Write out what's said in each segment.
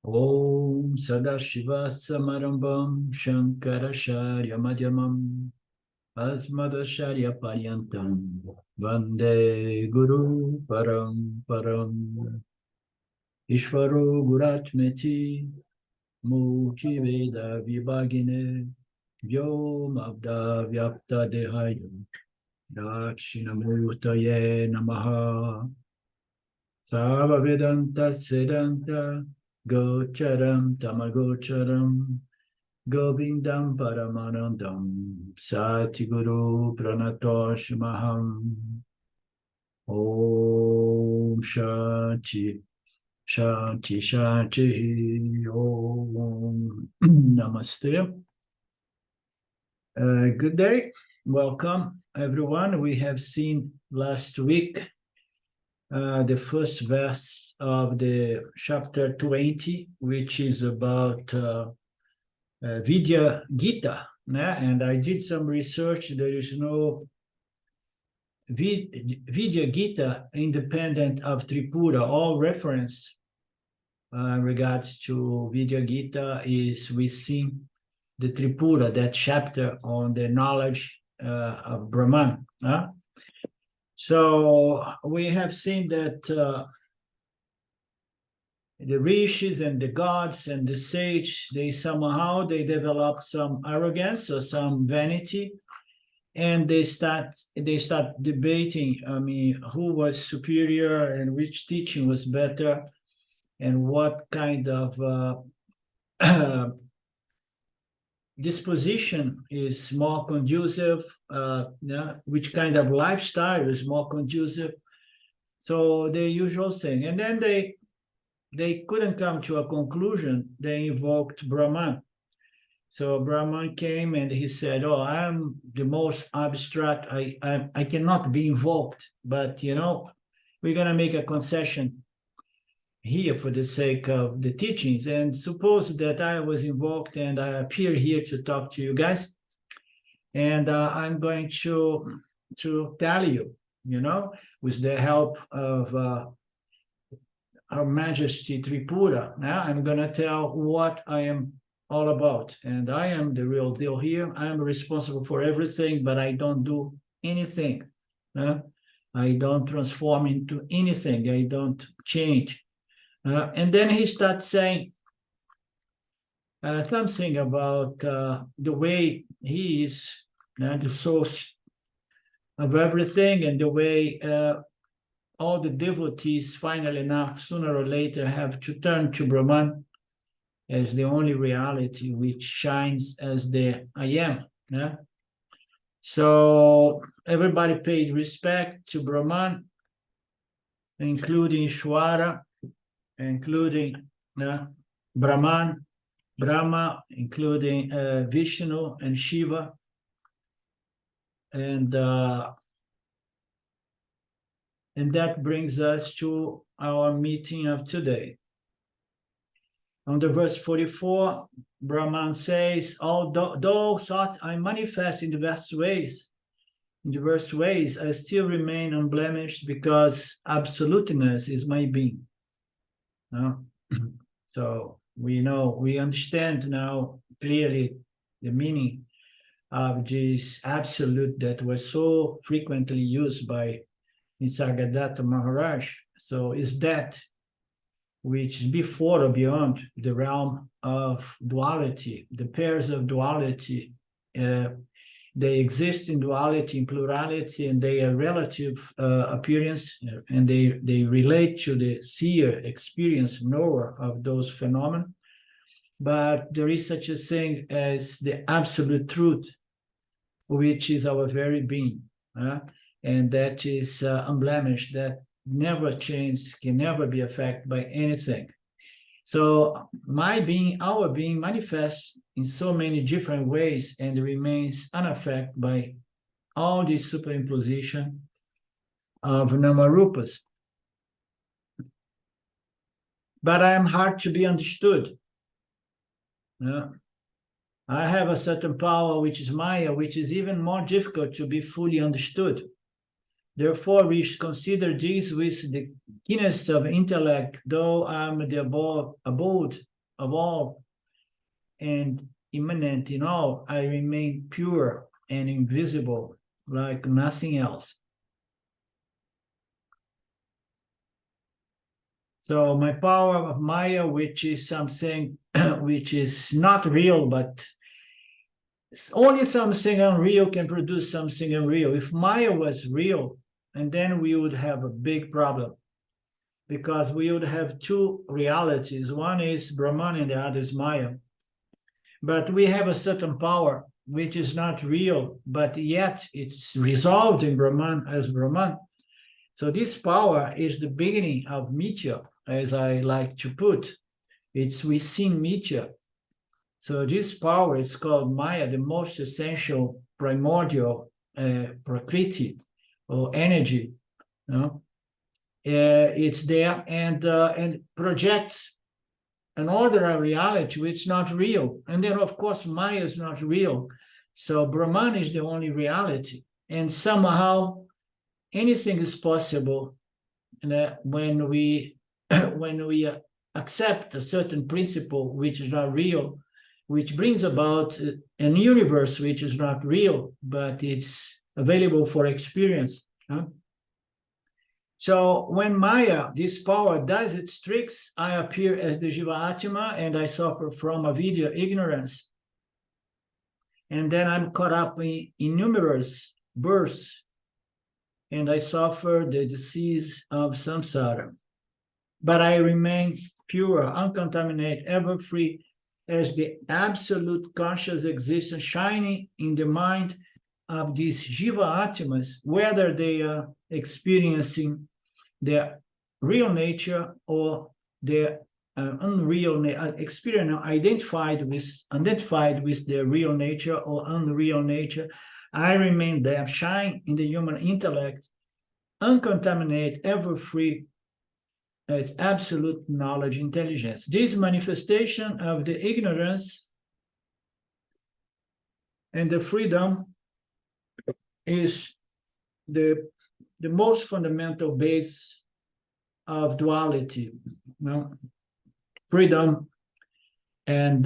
Om Sadashiva Samarambam Shankaracharya Madhyamam Asmadacharya Paryantam Vande Guru Param Ishvaro Guratmeti Mukti Veda Vibhagine Vyomabda Vyapta Dehaya Dakshinamurtaye Namaha Sava Vedanta Sedanta Gocharam Tamagocharam Govindam Paramanandam Satiguru Pranatoshmaham Om Shanti Shanti Shanti Om Namaste. Good day. Welcome everyone. We have seen last week the first verse of the chapter 20, which is about Vidya Gita. And I did some research. There is no Vidya Gita independent of Tripura. All reference regards to Vidya Gita is within the Tripura, that chapter on the knowledge of Brahman. So we have seen that the rishis and the gods and the sage, they develop some arrogance or some vanity, and they start debating, who was superior and which teaching was better and what kind of disposition is more conducive, which kind of lifestyle is more conducive. So the usual thing. And then they couldn't come to a conclusion. They invoked Brahman. So Brahman came and he said, "Oh, I'm the most abstract. I cannot be invoked, but we're gonna make a concession here for the sake of the teachings, and suppose that I was invoked and I appear here to talk to you guys, and I'm going to tell you, with the help of Our Majesty Tripura, I'm going to tell what I am all about, and I am the real deal here. I am responsible for everything, but I don't do anything. I don't transform into anything. I don't change." And then he starts saying something about the way he is, the source of everything, and the way all the devotees, finally enough, sooner or later, have to turn to Brahman as the only reality which shines as the I am. So everybody paid respect to Brahman, including Ishwara, including Brahman, Brahma, including Vishnu and Shiva. And that brings us to our meeting of today. On the verse 44, Brahman says, "Although thought I manifest in diverse ways, I still remain unblemished because absoluteness is my being." So we understand now clearly the meaning of this absolute that was so frequently used by Nisargadatta Maharaj. So is that which is before or beyond the realm of duality, the pairs of duality. They exist in duality, in plurality, and they are relative appearance, and they relate to the seer, experience, knower of those phenomena. But there is such a thing as the absolute truth, which is our very being, and that is unblemished, that never changes, can never be affected by anything. So my being, our being, manifests in so many different ways and remains unaffected by all this superimposition of Namarupas. But I am hard to be understood. I have a certain power, which is Maya, which is even more difficult to be fully understood. Therefore, we should consider this with the keenness of intellect, though I'm the abode of all and immanent in all, I remain pure and invisible like nothing else. So my power of Maya, which is something which is not real, but only something unreal can produce something unreal. If Maya was real, and then we would have a big problem, because we would have two realities. One is Brahman and the other is Maya. But we have a certain power which is not real, but yet it's resolved in Brahman as Brahman. So this power is the beginning of Mithya, as I like to put. It's within Mithya. So this power is called Maya, the most essential primordial prakriti or energy. You know? It's there and projects an order of reality which is not real. And then, of course, Maya is not real. So Brahman is the only reality. And somehow anything is possible when we accept a certain principle which is not real, which brings about an universe which is not real, but it's available for experience. Huh? So when Maya, this power, does its tricks, I appear as the Jiva Atma and I suffer from avidya, ignorance. And then I'm caught up in numerous births and I suffer the disease of samsara. But I remain pure, uncontaminated, ever free, as the absolute conscious existence shining in the mind of these Jiva Atmas, whether they are experiencing their real nature or their unreal experience, identified with their real nature or unreal nature. I remain there, shine in the human intellect, uncontaminated, ever free, as absolute knowledge, intelligence. This manifestation of the ignorance and the freedom is the most fundamental base of duality, you know? Freedom and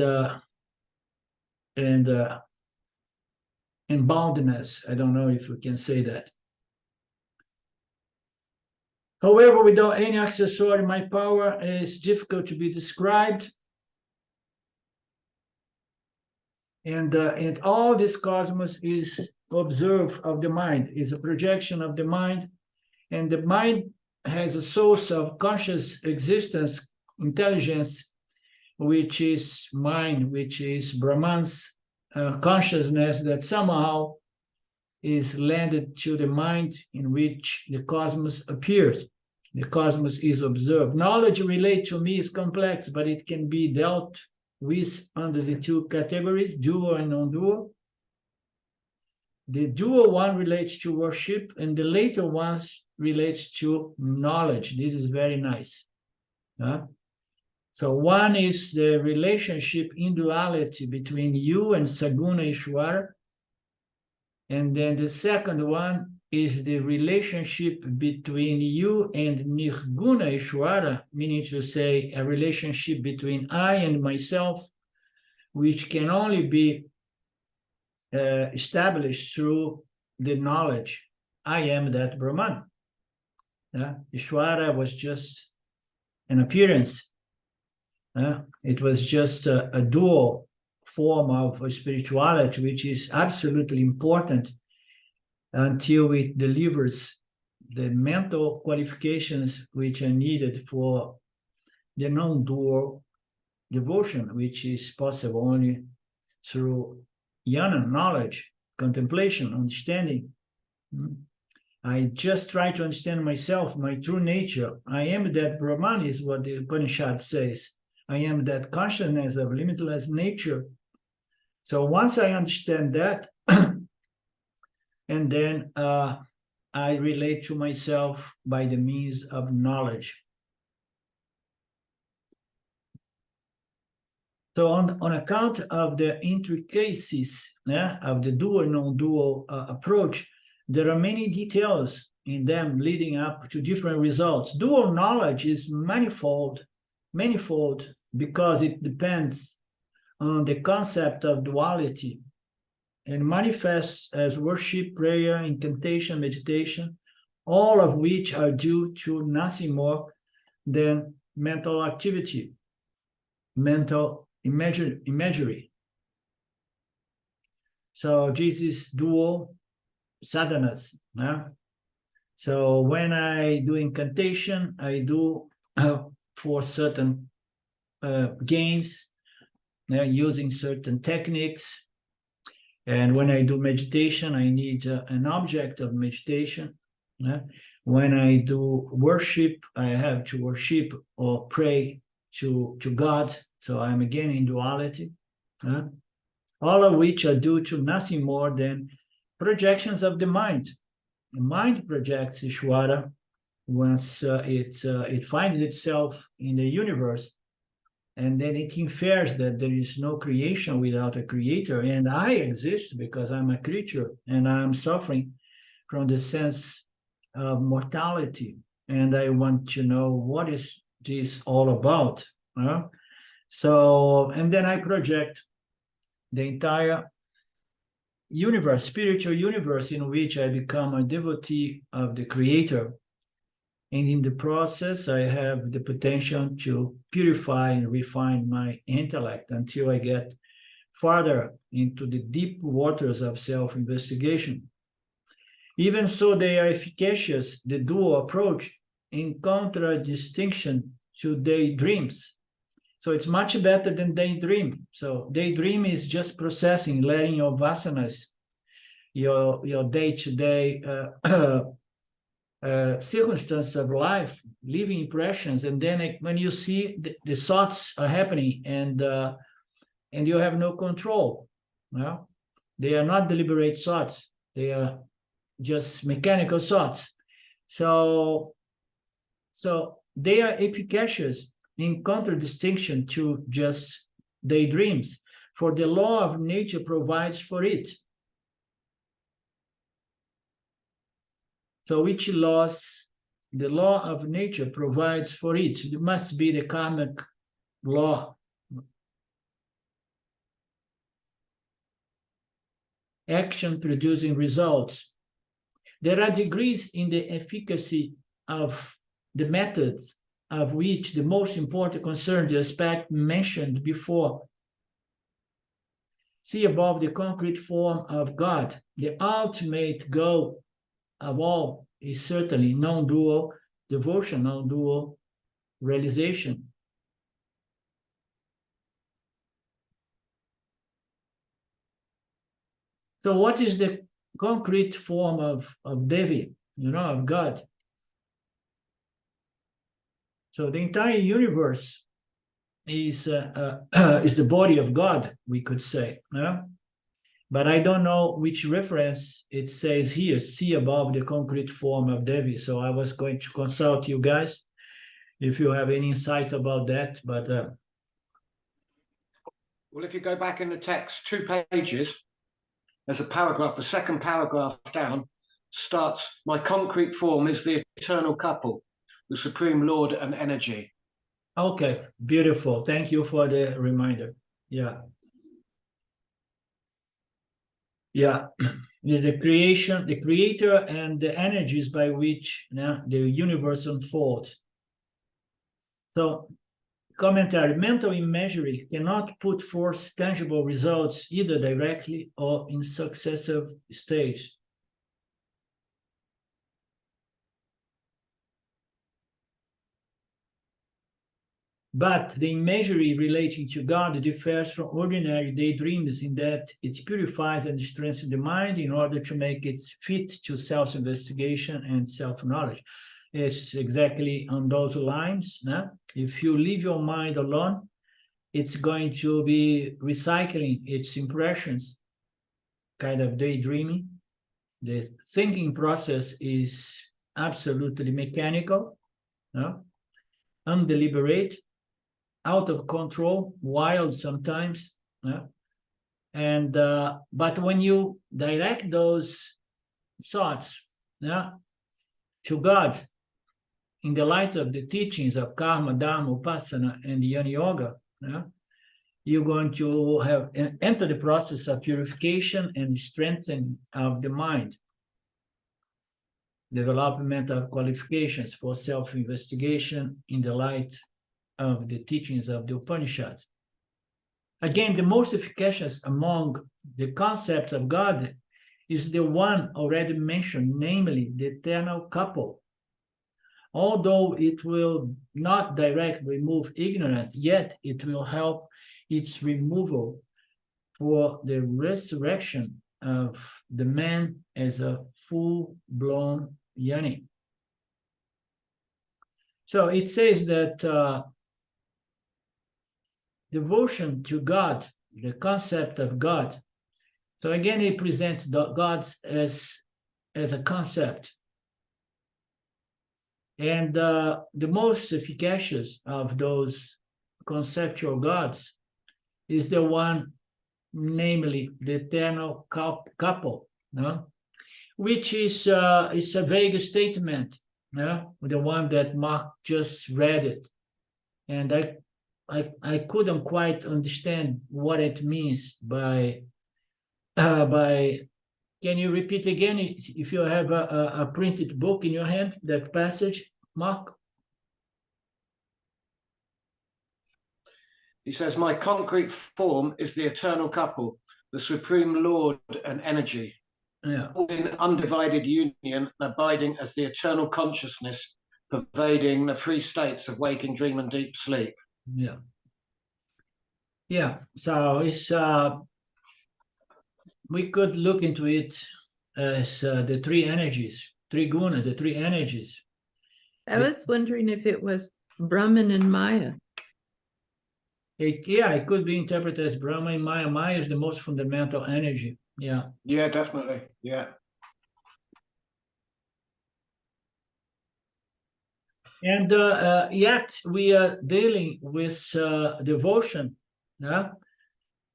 boundedness. I don't know if we can say that. However, without any accessory, my power is difficult to be described. And all this cosmos is observed of the mind, is a projection of the mind. And the mind has a source of conscious existence, intelligence, which is mind, which is Brahman's consciousness that somehow is landed to the mind in which the cosmos appears. The cosmos is observed. Knowledge related to me is complex, but it can be dealt with under the two categories, dual and non-dual. The dual one relates to worship, and the later ones relates to knowledge. This is very nice. So one is the relationship in duality between you and Saguna Ishwara. And then the second one is the relationship between you and Nirguna Ishwara, meaning to say a relationship between I and myself, which can only be established through the knowledge. I am that Brahman. Ishwara was just an appearance. It was just a dual form of spirituality, which is absolutely important until it delivers the mental qualifications which are needed for the non-dual devotion, which is possible only through jnana, knowledge, contemplation, understanding. I just try to understand myself, my true nature. I am that Brahman is what the Upanishad says. I am that consciousness of limitless nature. So once I understand that, and then I relate to myself by the means of knowledge. So on account of the intricacies of the dual and non-dual approach, there are many details in them leading up to different results. Dual knowledge is manifold because it depends on the concept of duality and manifests as worship, prayer, incantation, meditation, all of which are due to nothing more than mental activity, mental imagery. So this is dual sadhanas. So when I do incantation, I do for certain gains, using certain techniques. And when I do meditation, I need an object of meditation. When I do worship, I have to worship or pray to God. So I'm again in duality. All of which are due to nothing more than projections of the mind. The mind projects Ishvara once it finds itself in the universe, and then it infers that there is no creation without a creator, and I exist because I'm a creature, and I'm suffering from the sense of mortality, and I want to know what is this all about. So, and then I project the entire universe, spiritual universe, in which I become a devotee of the creator. And in the process, I have the potential to purify and refine my intellect until I get farther into the deep waters of self-investigation. Even so, they are efficacious, the dual approach, in contradistinction to daydreams. So it's much better than daydream. So daydream is just processing, letting your vasanas, your day-to-day circumstances of life, living impressions, and then when you see the thoughts are happening and you have no control. Well, they are not deliberate thoughts; they are just mechanical thoughts. So they are efficacious in contradistinction to just daydreams, for the law of nature provides for it. So which laws? The law of nature provides for it. It must be the karmic law. Action producing results. There are degrees in the efficacy of the methods, of which the most important concerns the aspect mentioned before. See above the concrete form of God. The ultimate goal of all is certainly non-dual devotion, non-dual realization. So what is the concrete form of Devi, of God? So the entire universe is the body of God, we could say. But I don't know which reference it says here, see above the concrete form of Devi. So I was going to consult you guys if you have any insight about that. But well, if you go back in the text 2 pages, there's a paragraph. The second paragraph down starts, my concrete form is the eternal couple, the Supreme Lord and energy. Okay, beautiful. Thank you for the reminder. Yeah. Is the creation, the creator, and the energies by which the universe unfolds. So, commentary, mental imagery cannot put forth tangible results either directly or in successive stages. But the imagery relating to God differs from ordinary daydreams in that it purifies and strengthens the mind in order to make it fit to self-investigation and self-knowledge. It's exactly on those lines. If you leave your mind alone, it's going to be recycling its impressions, kind of daydreaming. The thinking process is absolutely mechanical, undeliberate, out of control, wild sometimes. And but when you direct those thoughts to God, in the light of the teachings of karma, dharma, upasana, and yana yoga, you're going to have enter the process of purification and strengthening of the mind, development of qualifications for self-investigation in the light of the teachings of the Upanishads. Again, the most efficacious among the concepts of God is the one already mentioned, namely the eternal couple. Although it will not directly remove ignorance, yet it will help its removal for the resurrection of the man as a full-blown yoni. So it says that devotion to God, the concept of God. So again, it presents God as a concept. And the most efficacious of those conceptual gods is the one, namely the eternal couple, which is it's a vague statement, the one that Mark just read it. And I couldn't quite understand what it means by can you repeat again, if you have a printed book in your hand, that passage, Mark? He says, my concrete form is the eternal couple, the supreme Lord and energy, all in undivided union, abiding as the eternal consciousness, pervading the three states of waking, dream, and deep sleep. So it's we could look into it as the three energies, three guna, the three energies. I was wondering if it was Brahman and Maya. It could be interpreted as Brahma and Maya. Maya is the most fundamental energy. Yeah, definitely. Yeah. And yet we are dealing with devotion.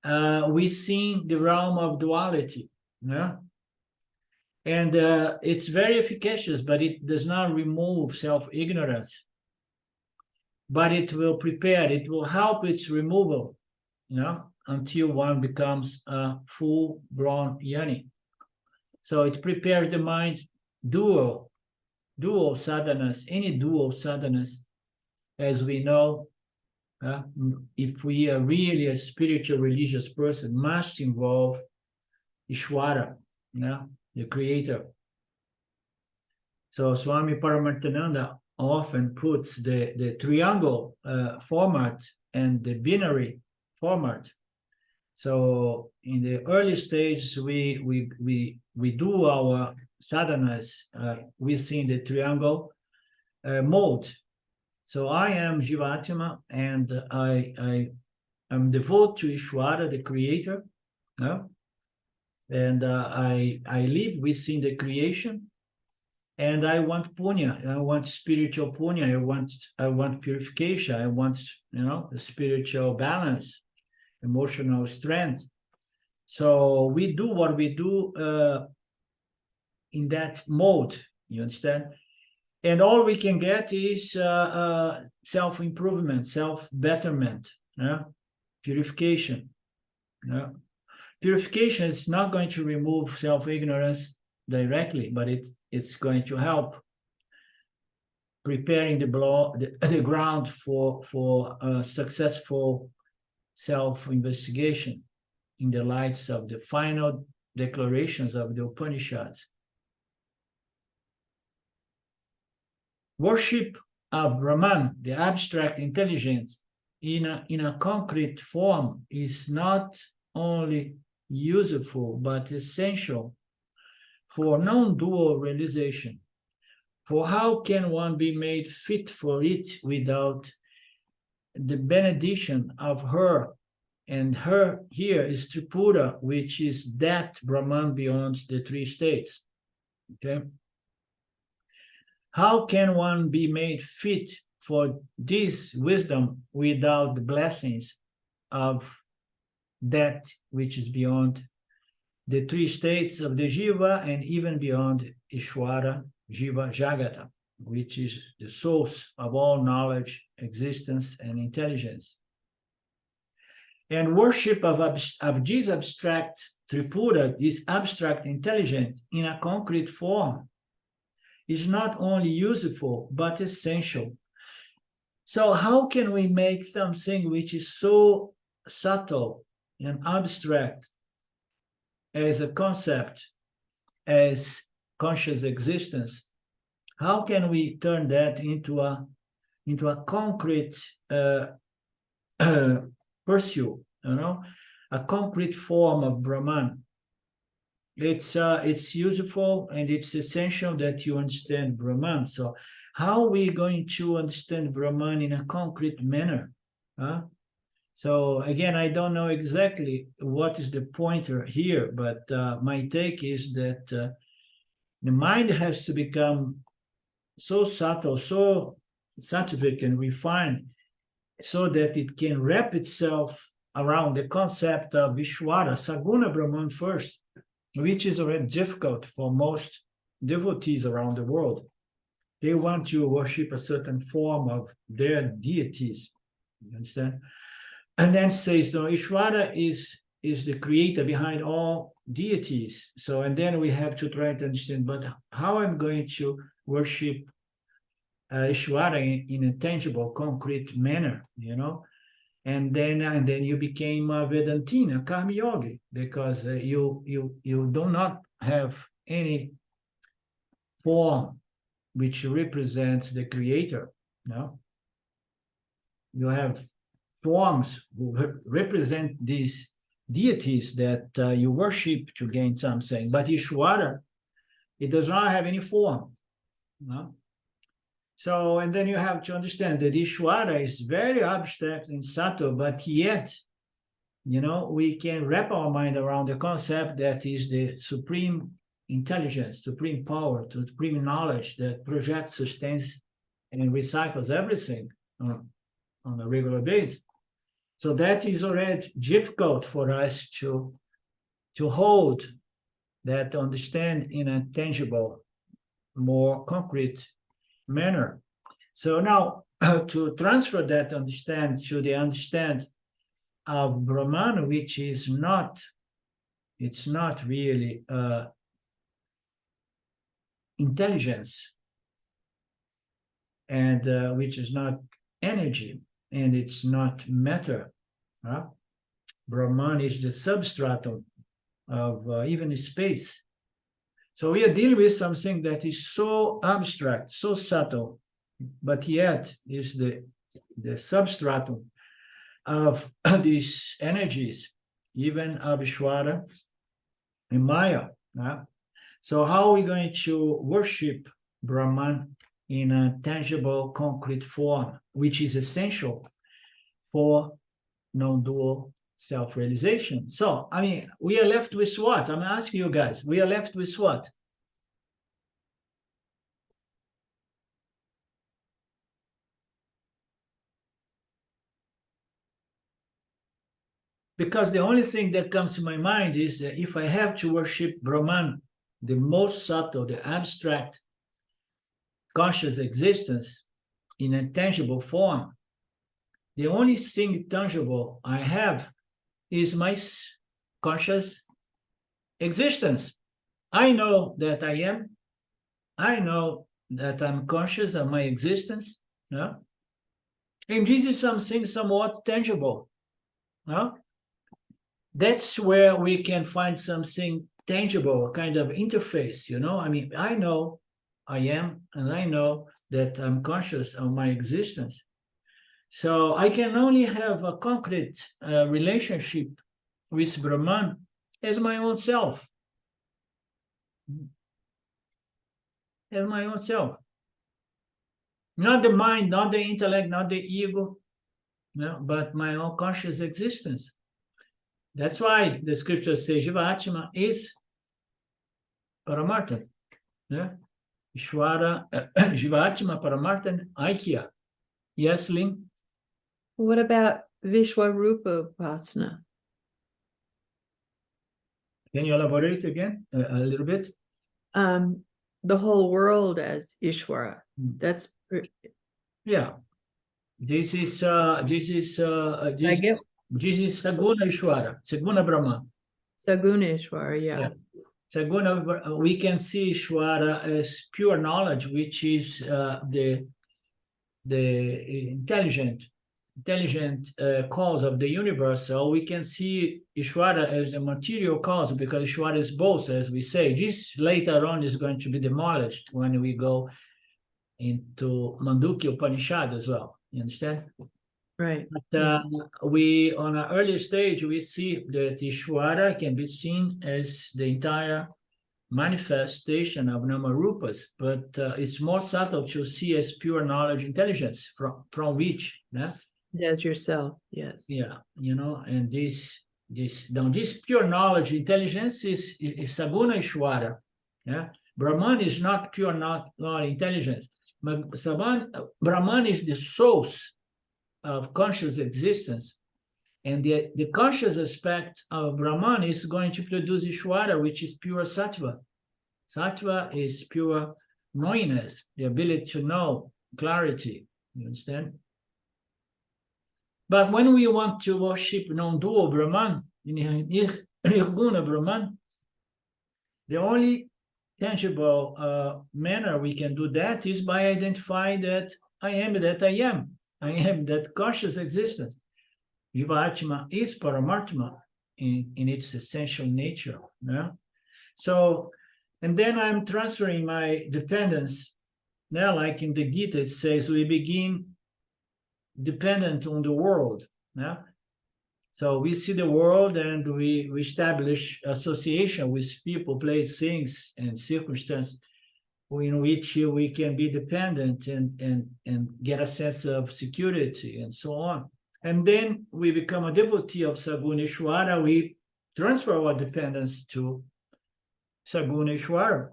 We see the realm of duality. And it's very efficacious, but it does not remove self-ignorance. But it will prepare, it will help its removal, until one becomes a full-blown yoni. So it prepares the mind, dual sadhanas, any dual sadhanas, as we know, if we are really a spiritual religious person, must involve Ishvara, the creator. So Swami Paramarthananda often puts the triangle format and the binary format. So in the early stages, we do our sadhanas within the triangle mode. So I am Jivatma, and I am devoted to Ishvara, the creator, and I live within the creation. And I want punya, I want spiritual punya, I want purification, I want, the spiritual balance, emotional strength. So we do what we do in that mode, you understand? And all we can get is self-improvement, self-betterment, purification. Purification is not going to remove self-ignorance directly, but it's going to help preparing the ground for a successful self-investigation in the lights of the final declarations of the Upanishads. Worship of Brahman, the abstract intelligence, in a concrete form is not only useful but essential for non-dual realization. For how can one be made fit for it without the benediction of her? And her here is Tripura, which is that Brahman beyond the three states. Okay. How can one be made fit for this wisdom without the blessings of that which is beyond the three states of the Jiva and even beyond Ishvara, Jiva, Jagata? which is the source of all knowledge, existence, and intelligence. And worship of this abstract Tripura, this abstract intelligence in a concrete form, is not only useful, but essential. So how can we make something which is so subtle and abstract as a concept, as conscious existence, how can we turn that into a concrete pursuit, a concrete form of Brahman? It's useful and it's essential that you understand Brahman. So how are we going to understand Brahman in a concrete manner? So again, I don't know exactly what is the pointer here, but my take is that the mind has to become so subtle, so scientific and refined, so that it can wrap itself around the concept of Ishvara, Saguna Brahman first, which is already difficult for most devotees around the world. They want to worship a certain form of their deities, you understand? And then says, no, Ishvara is the creator behind all deities. So, and then we have to try to understand, but how I'm going to worship Ishvara in a tangible, concrete manner, And then you became a Vedantin, a Karma Yogi, because you do not have any form which represents the creator. No, you have forms who represent these deities that you worship to gain something, but Ishvara, it does not have any form. No. So, and then you have to understand that Ishvara is very abstract and subtle, but yet, we can wrap our mind around the concept that is the supreme intelligence, supreme power, supreme knowledge that projects, sustains, and recycles everything on a regular basis. So that is already difficult for us to hold, that to understand in a tangible, more concrete manner. So now to transfer that understand to the understand of Brahman, which is not, it's not really intelligence, and which is not energy, and it's not matter. Brahman is the substratum of even space. So we are dealing with something that is so abstract, so subtle, but yet is the substratum of these energies, even of Ishvara and Maya. So how are we going to worship Brahman in a tangible, concrete form, which is essential for non-dual self-realization? So, we are left with what? I'm asking you guys, we are left with what? Because the only thing that comes to my mind is that if I have to worship Brahman, the most subtle, the abstract conscious existence in a tangible form, the only thing tangible I have is my conscious existence. I know that I am. I know that I'm conscious of my existence. No? And this is something somewhat tangible. No? That's where we can find something tangible, a kind of interface, I know I am, and I know that I'm conscious of my existence. So I can only have a concrete relationship with Brahman as my own self. As my own self. Not the mind, not the intellect, not the ego, but my own conscious existence. That's why the scriptures say Jiva-Atma is Paramartha. Ishvara, Jiva-Atma, Paramartha, Aikya. Yes, Lynn? What about Vishwarupa Upasana? Can you elaborate again a little bit? The whole world as Ishvara. That's, Yeah. This is this is I this, get this is Saguna Ishwara, Saguna Brahman. Saguneshwar, yeah. Yeah. Saguna, we can see Ishwara as pure knowledge, which is the intelligent cause of the universe. So we can see Ishwara as the material cause, because Ishwara is both, as we say. This later on is going to be demolished when we go into Mandukya Upanishad as well. You understand? Right. But we, on an earlier stage, we see that Ishwara can be seen as the entire manifestation of Namarupas, but it's more subtle to see as pure knowledge intelligence from which, yeah? As yourself, yes. Yeah, you know, and this pure knowledge intelligence is Saguna Ishwara. Yeah, Brahman is not pure not intelligence. But Brahman is the source of conscious existence. And the conscious aspect of Brahman is going to produce Ishwara, which is pure sattva. Sattva is pure knowingness, the ability to know, clarity. You understand? But when we want to worship non-dual Brahman, Nirguna Brahman, the only tangible manner we can do that is by identifying that I am that I am. I am that conscious existence. Jiva-Atma is Paramatma in its essential nature. Yeah? So, and then I'm transferring my dependence. Now, like in the Gita, it says we begin dependent on the world. Yeah? So we see the world and we establish association with people, place, things, and circumstances in which we can be dependent and get a sense of security and so on. And then we become a devotee of Saguna Ishwara. We transfer our dependence to Saguna Ishwara,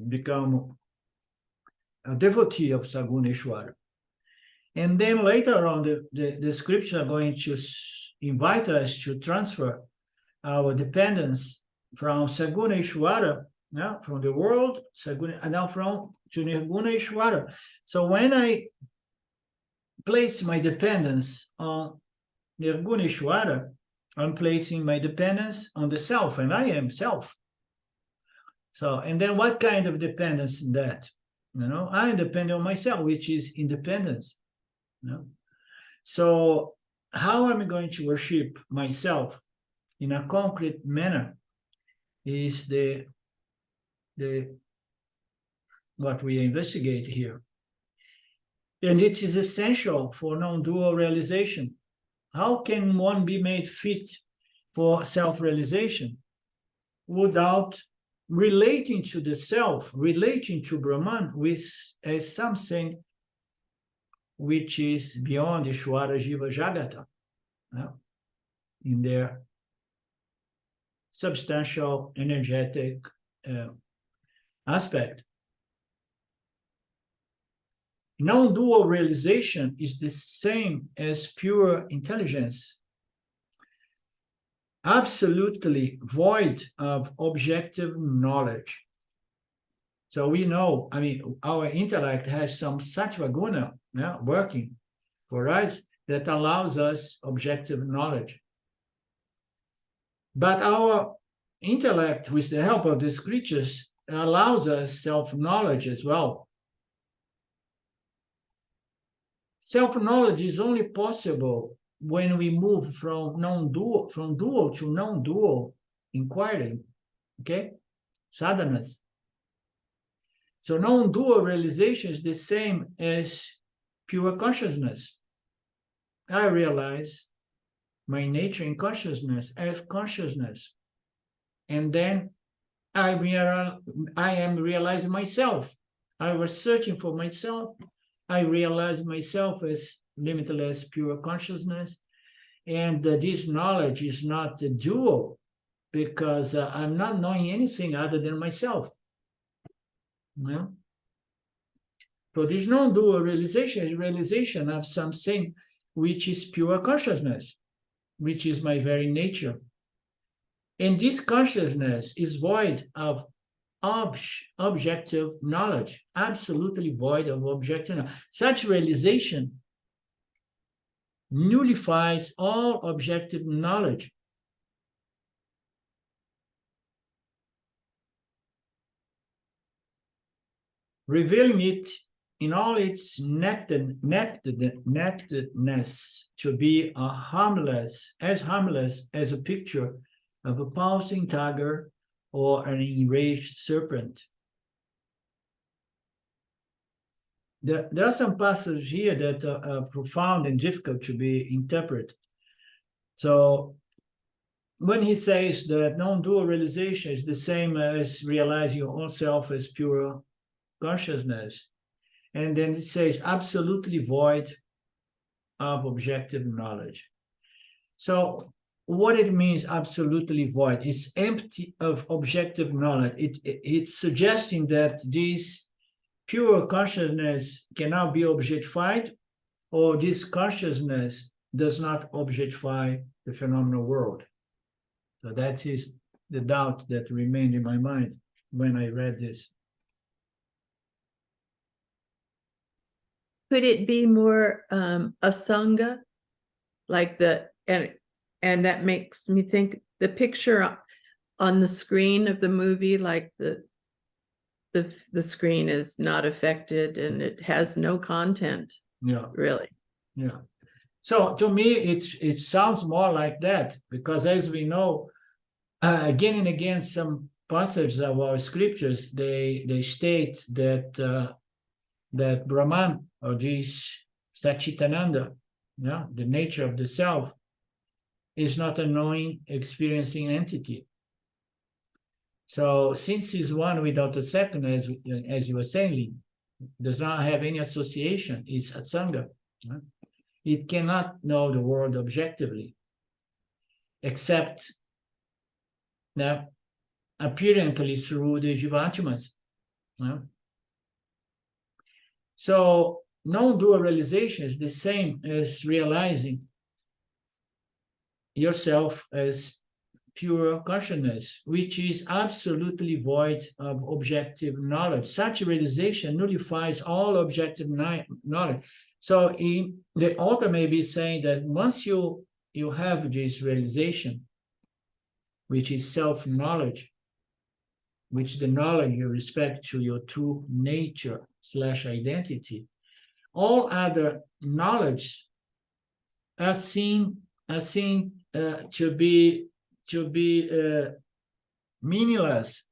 become a devotee of Saguna Ishwara. And then later on, the scripture are going to invite us to transfer our dependence from Saguna Ishwara, yeah, from the world, Saguna, and now to Nirguna Ishwara. So when I place my dependence on Nirguna Ishwara, I'm placing my dependence on the self, and I am self. So, and then what kind of dependence is that? You know, I'm dependent on myself, which is independence. You know? So how am I going to worship myself in a concrete manner is what we investigate here. And it is essential for non-dual realization. How can one be made fit for self-realization without relating to the self, relating to Brahman as something which is beyond Ishwara Jiva Jagata, in their substantial energetic aspect. Non-dual realization is the same as pure intelligence, absolutely void of objective knowledge. So we know, I mean, our intellect has some sattva guna working for us that allows us objective knowledge. But our intellect, with the help of these creatures, allows us self-knowledge as well. Self-knowledge is only possible when we move from dual to non-dual inquiry, okay? Sadhanas. So non-dual realization is the same as pure consciousness. I realize my nature in consciousness as consciousness. And then I am realizing myself. I was searching for myself. I realize myself as limitless pure consciousness. And this knowledge is not dual because I'm not knowing anything other than myself. Yeah? So this non-dual realization is realization of something which is pure consciousness, which is my very nature. And this consciousness is void of objective knowledge, absolutely void of objective knowledge. Such realization nullifies all objective knowledge. Revealing it in all its nectedness to be harmless as a picture of a pulsing tiger or an enraged serpent. There are some passages here that are profound and difficult to be interpreted. So when he says that non-dual realization is the same as realizing your own self as pure consciousness, and then it says absolutely void of objective knowledge. So what it means, absolutely void, it's empty of objective knowledge. It's suggesting that this pure consciousness cannot be objectified, or this consciousness does not objectify the phenomenal world. So that is the doubt that remained in my mind when I read this. Could it be more asanga, like and that makes me think the picture on the screen of the movie, like the screen is not affected and it has no content. Yeah, really. Yeah. So to me, it sounds more like that, because as we know, again and again, some passages of our scriptures, they state that that Brahman, or this Satchitananda, the nature of the self, is not a knowing, experiencing entity. So since he's one without a second, as you were saying, Lee, does not have any association, is Atsanga. It cannot know the world objectively, except apparently through the Jivatmas. So non-dual realization is the same as realizing yourself as pure consciousness, which is absolutely void of objective knowledge. Such realization nullifies all objective knowledge. So the author may be saying that once you have this realization, which is self-knowledge, which the knowledge you respect to your true nature / identity, all other knowledge are seen to be meaningless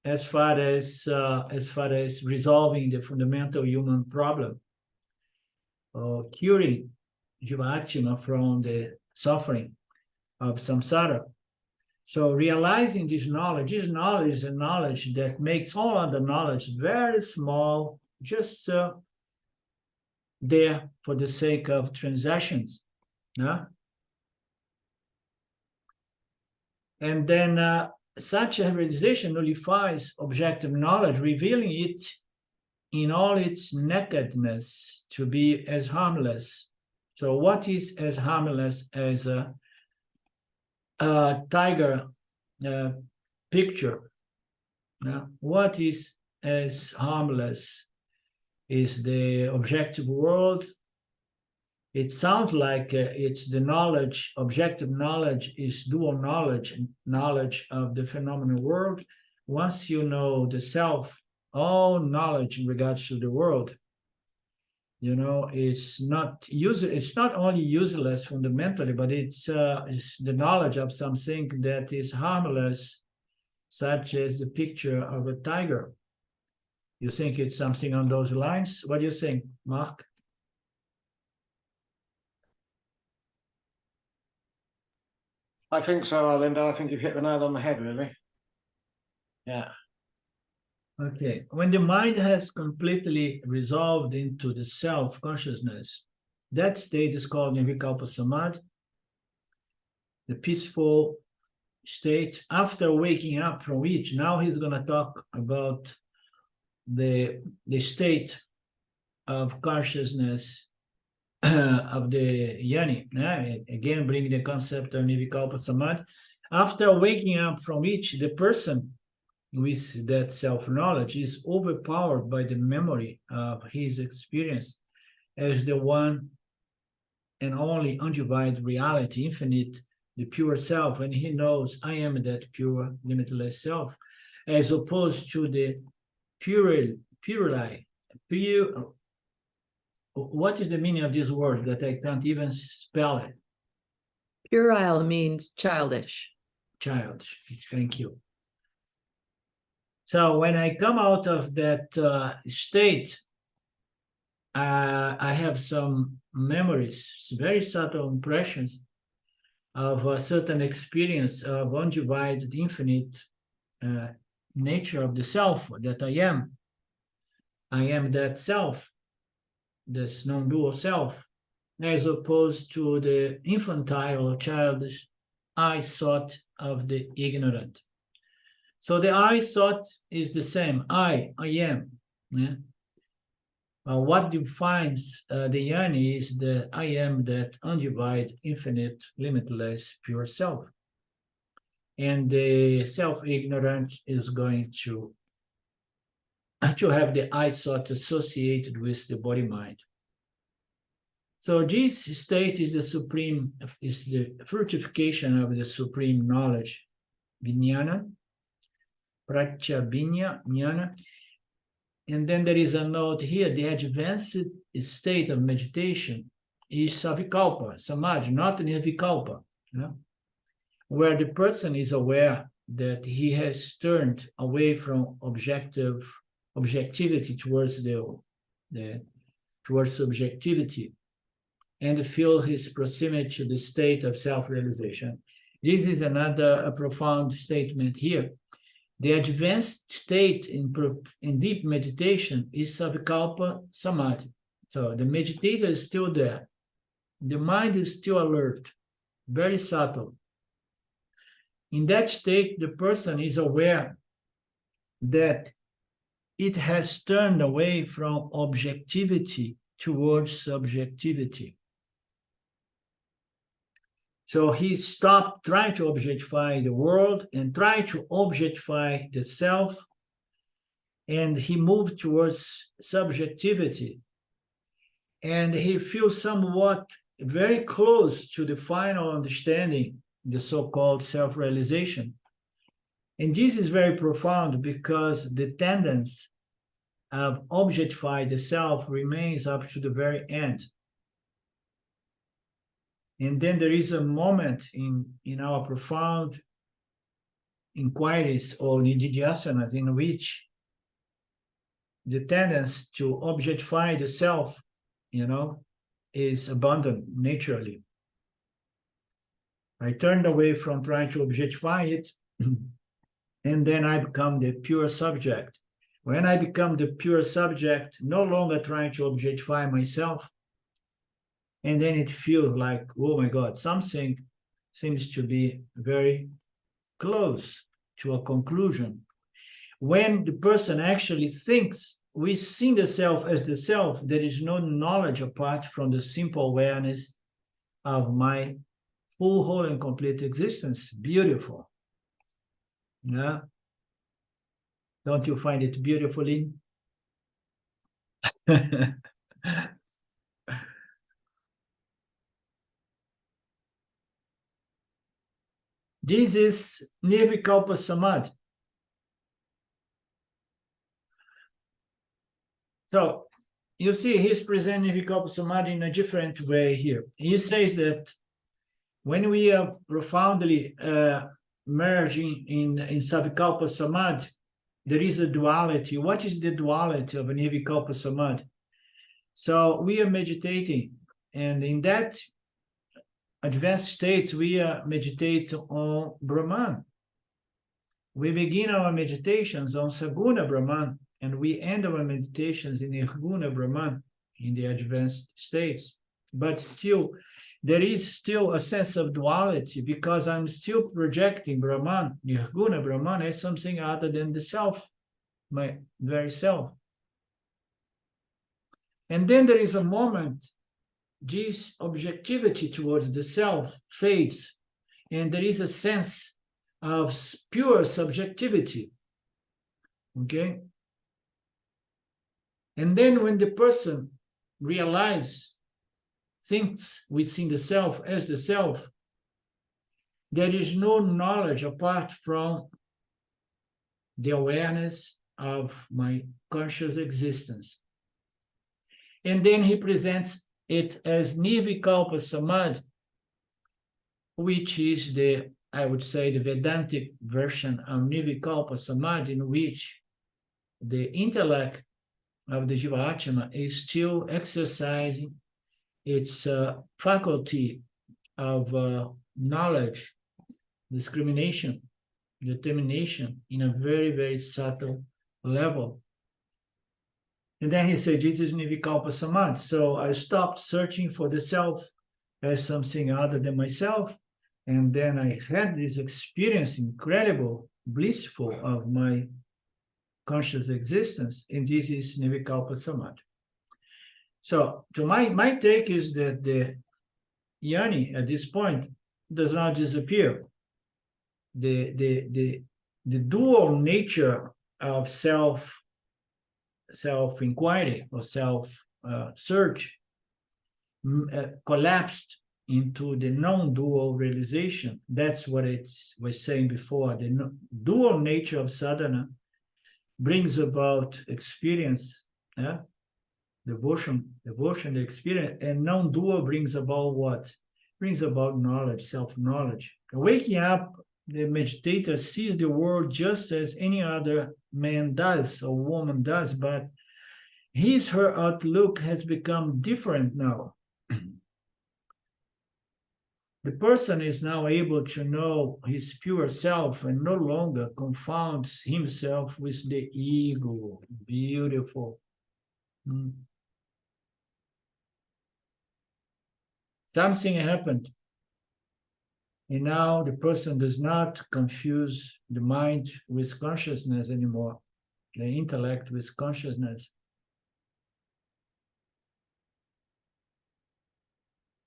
as far as resolving the fundamental human problem, or curing Jivatma from the suffering of samsara. So realizing this knowledge is a knowledge that makes all other knowledge very small, just there for the sake of transactions. And then such a realization nullifies objective knowledge, revealing it in all its nakedness to be as harmless. So what is as harmless as a tiger picture? What is as harmless is the objective world. It sounds like it's the knowledge, objective knowledge is dual knowledge, knowledge of the phenomenal world. Once you know the self, all knowledge in regards to the world, it's not only useless fundamentally, but it's the knowledge of something that is harmless, such as the picture of a tiger. You think it's something on those lines? What do you think, Mark? I think so, Arlindo. I think you've hit the nail on the head, really. Yeah. Okay. When the mind has completely resolved into the self-consciousness, that state is called Nirvikalpa Samadhi, the peaceful state. After waking up from which, now he's going to talk about the state of consciousness of the Jnani. Again, bring the concept of Nirvikalpa Samadhi. After waking up from which, the person with that self-knowledge is overpowered by the memory of his experience as the one and only undivided reality, infinite, the pure self, and he knows I am that pure, limitless self, as opposed to the pure. What is the meaning of this word that I can't even spell it? Puerile means childish. Child, thank you. So when I come out of that state, I have some memories, very subtle impressions of a certain experience of undivided, infinite nature of the self that I am. I am that self, this non-dual self, as opposed to the infantile or childish I thought of the ignorant. So the I thought is the same. I am. Yeah? What defines the yani is that I am that undivided, infinite, limitless, pure self. And the self-ignorant is going to have the I thought associated with the body-mind. So this state is the supreme, is the fructification of the supreme knowledge, vijnana, pratyabhinya, jnana. And then there is a note here, the advanced state of meditation is savikalpa, samadhi, not nirvikalpa, where the person is aware that he has turned away from objectivity towards towards subjectivity, and feel his proximity to the state of self-realization. This is another profound statement here. The advanced state in deep meditation is savikalpa samadhi. So the meditator is still there. The mind is still alert, very subtle. In that state, the person is aware that it has turned away from objectivity towards subjectivity. So he stopped trying to objectify the world and tried to objectify the self, and he moved towards subjectivity. And he feels somewhat very close to the final understanding, the so-called self-realization. And this is very profound because the tendency of objectify the self remains up to the very end. And then there is a moment in our profound inquiries or nididhyasanas in which the tendency to objectify the self, is abandoned naturally. I turned away from trying to objectify it, and then I become the pure subject. When I become the pure subject, no longer trying to objectify myself, and then it feels like, oh my God, something seems to be very close to a conclusion. When the person actually thinks we see the self as the self, there is no knowledge apart from the simple awareness of my full, whole, and complete existence. Beautiful. Yeah. Don't you find it beautiful, Lynn? This is nirvikalpa samadhi. So you see, he's presenting nirvikalpa samadhi in a different way here. He says that when we are profoundly merging in savikalpa samadhi, there is a duality. What is the duality of a nirvikalpa samadhi? So we are meditating, and in that advanced state, we meditate on Brahman. We begin our meditations on Saguna Brahman, and we end our meditations in Nirguna Brahman, in the advanced states. But still, there is still a sense of duality because I'm still projecting Brahman, Nirguna Brahman, as something other than the self, my very self. And then there is a moment, this objectivity towards the self fades, and there is a sense of pure subjectivity. Okay? And then when the person realizes, thinks within the self as the self, there is no knowledge apart from the awareness of my conscious existence. And then he presents it as Nirvikalpa Samadhi, which is the, I would say, the Vedantic version of Nirvikalpa Samadhi, in which the intellect of the Jiva-Atma is still exercising its faculty of knowledge, discrimination, determination in a very, very subtle level. And then he said, this is Nirvikalpa Samadhi. So I stopped searching for the self as something other than myself. And then I had this experience, incredible, blissful, of my conscious existence. And this is Nirvikalpa Samadhi. So to my take is that the yoni at this point does not disappear. The dual nature of self-inquiry or self-search collapsed into the non-dual realization. That's what it was saying before. The dual nature of sadhana brings about experience, devotion, the experience, and non-dual brings about what? Brings about knowledge, self-knowledge. Waking up, the meditator sees the world just as any other man does or woman does, but her outlook has become different now. The person is now able to know his pure self and no longer confounds himself with the ego. Beautiful. Something happened. And now the person does not confuse the mind with consciousness anymore, the intellect with consciousness.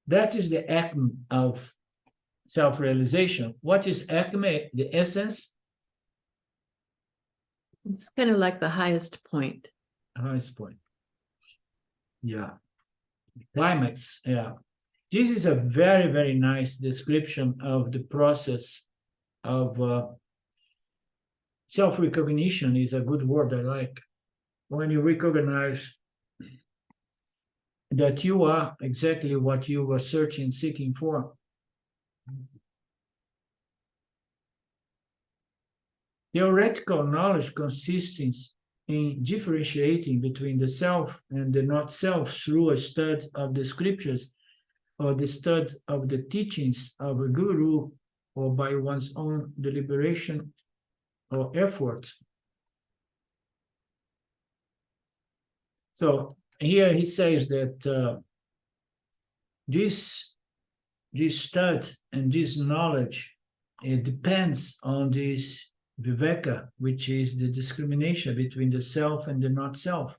That is the acme of self-realization. What is acme? The essence? It's kind of like the highest point. Highest point. Yeah. Climax, yeah. This is a very, very nice description of the process of self-recognition is a good word I like. When you recognize that you are exactly what you were searching, seeking for. Theoretical knowledge consists in differentiating between the self and the not self through a study of the scriptures or the study of the teachings of a guru or by one's own deliberation or effort. So here he says that this study and this knowledge, it depends on this viveka, which is the discrimination between the self and the not self.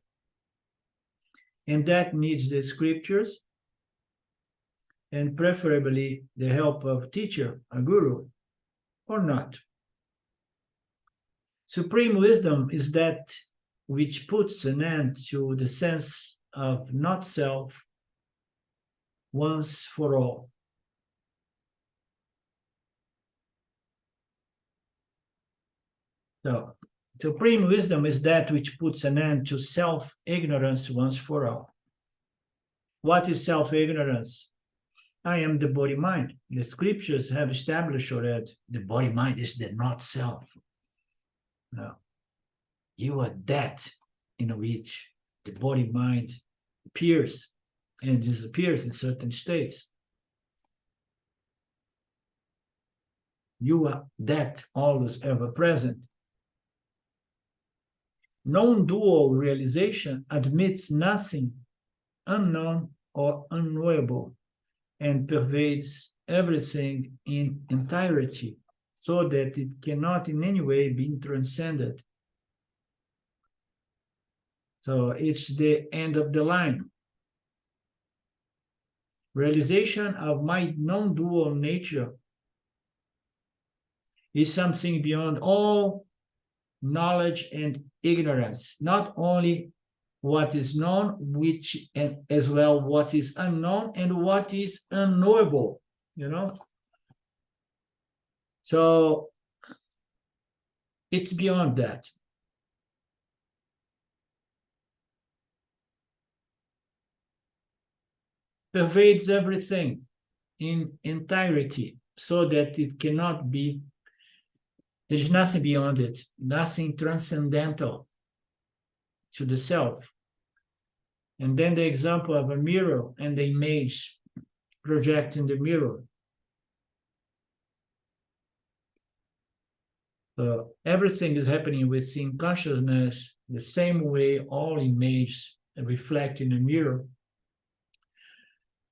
And that needs the scriptures and preferably the help of teacher, a guru, or not. Supreme wisdom is that which puts an end to the sense of not self once for all. So, supreme wisdom is that which puts an end to self-ignorance once for all. What is self-ignorance? I am the body-mind. The scriptures have established already the body-mind is the not self. No. You are that in which the body-mind appears and disappears in certain states. You are that always ever present. Non-dual realization admits nothing unknown or unknowable and pervades everything in entirety so that it cannot in any way be transcended. So it's the end of the line. Realization of my non-dual nature is something beyond all knowledge and ignorance, not only what is known, which and as well what is unknown and what is unknowable, you know. So it's beyond that. Pervades everything in entirety, so that it cannot be, there's nothing beyond it, nothing transcendental to the self. And then the example of a mirror and the image project in the mirror. So everything is happening within consciousness, the same way all images reflect in the mirror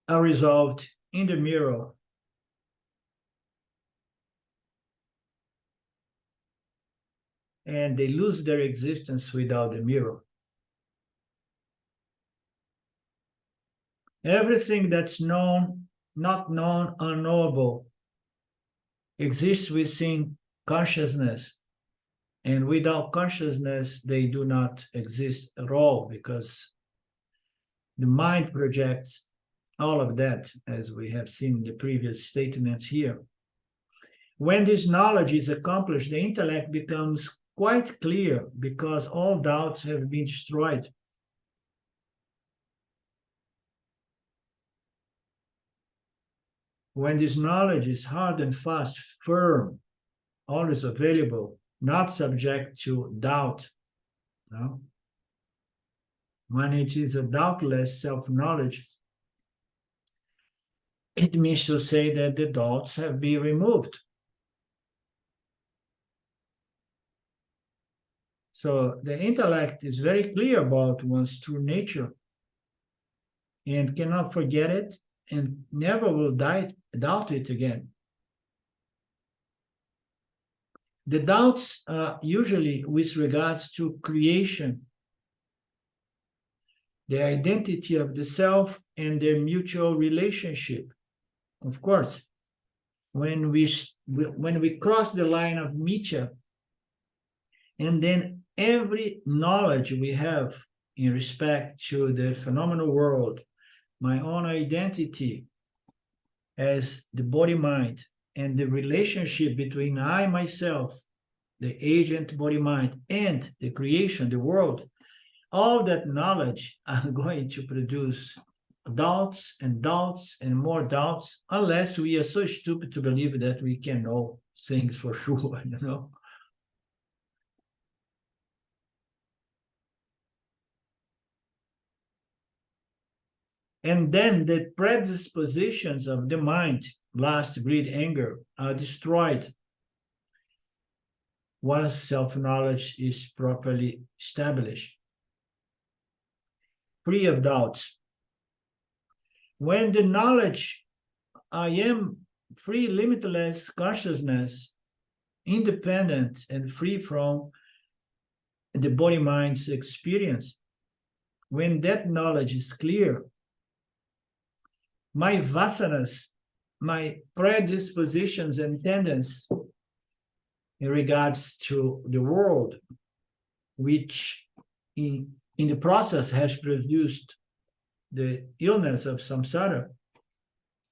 are resolved in the mirror. And they lose their existence without the mirror. Everything that's known, not known, unknowable, exists within consciousness. And without consciousness, they do not exist at all, because the mind projects all of that, as we have seen in the previous statements here. When this knowledge is accomplished, the intellect becomes quite clear, because all doubts have been destroyed. When this knowledge is hard and fast, firm, always available, not subject to doubt, no? When it is a doubtless self-knowledge, it means to say that the doubts have been removed. So the intellect is very clear about one's true nature and cannot forget it and never will doubt it again. The doubts are usually with regards to creation, the identity of the self and their mutual relationship. Of course, when we cross the line of Mithya, and then every knowledge we have in respect to the phenomenal world, my own identity as the body-mind, and the relationship between I, myself, the agent body-mind, and the creation, the world, all that knowledge are going to produce doubts and more doubts, unless we are so stupid to believe that we can know things for sure, you know. And then the predispositions of the mind, lust, greed, anger, are destroyed once self-knowledge is properly established, free of doubts. When the knowledge, I am free, limitless consciousness, independent and free from the body-mind's experience, when that knowledge is clear, my vasanas, my predispositions and tendencies in regards to the world, which in the process has produced the illness of samsara,